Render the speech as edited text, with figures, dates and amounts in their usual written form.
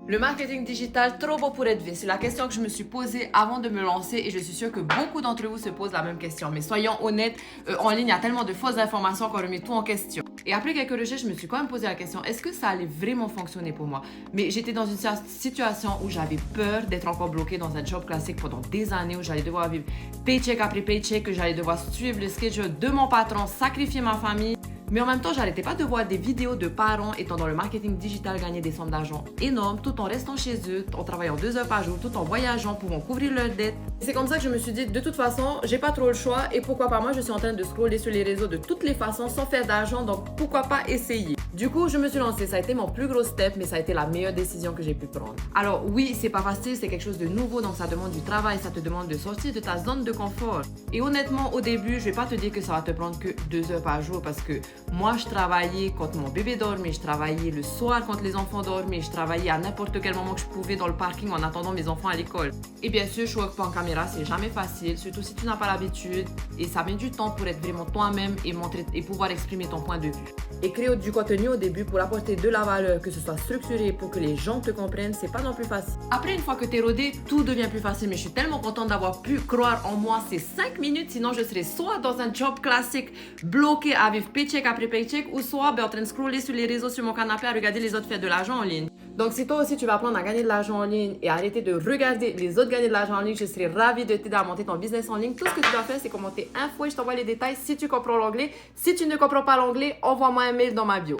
Le marketing digital, trop beau pour être vrai. C'est la question que je me suis posée avant de me lancer et je suis sûre que beaucoup d'entre vous se posent la même question. Mais soyons honnêtes, en ligne, il y a tellement de fausses informations qu'on remet tout en question. Et après quelques recherches, je me suis quand même posé la question, est-ce que ça allait vraiment fonctionner pour moi? Mais j'étais dans une situation où j'avais peur d'être encore bloquée dans un job classique pendant des années, où j'allais devoir vivre paycheck après paycheck, que j'allais devoir suivre le schedule de mon patron, sacrifier ma famille. Mais en même temps, j'arrêtais pas de voir des vidéos de parents étant dans le marketing digital gagner des sommes d'argent énormes tout en restant chez eux, en travaillant 2 heures par jour, tout en voyageant, pouvant couvrir leurs dettes. C'est comme ça que je me suis dit, de toute façon, j'ai pas trop le choix et pourquoi pas moi, je suis en train de scroller sur les réseaux de toutes les façons sans faire d'argent, donc pourquoi pas essayer. Du coup, je me suis lancée, ça a été mon plus gros step, mais ça a été la meilleure décision que j'ai pu prendre. Alors oui, c'est pas facile, c'est quelque chose de nouveau, donc ça demande du travail, ça te demande de sortir de ta zone de confort. Et honnêtement, au début, je vais pas te dire que ça va te prendre que 2 heures par jour parce que moi, je travaillais quand mon bébé dormait, je travaillais le soir quand les enfants dormaient, je travaillais à n'importe quel moment que je pouvais dans le parking en attendant mes enfants à l'école. Et bien sûr, je work pas en caméra, c'est jamais facile, surtout si tu n'as pas l'habitude et ça met du temps pour être vraiment toi-même et montrer et pouvoir exprimer ton point de vue. Et créer du contenu au début pour apporter de la valeur, que ce soit structuré pour que les gens te comprennent, c'est pas non plus facile. Après, une fois que t'es rodé, tout devient plus facile, mais je suis tellement contente d'avoir pu croire en moi ces 5 minutes, sinon je serais soit dans un job classique, bloqué à vivre paycheck après paycheck, ou soit en train de scroller sur les réseaux sur mon canapé à regarder les autres faire de l'argent en ligne. Donc si toi aussi tu vas apprendre à gagner de l'argent en ligne et arrêter de regarder les autres gagner de l'argent en ligne, je serais ravie de t'aider à monter ton business en ligne. Tout ce que tu dois faire, c'est commenter info et je t'envoie les détails si tu comprends l'anglais. Si tu ne comprends pas l'anglais, envoie-moi un mail dans ma bio.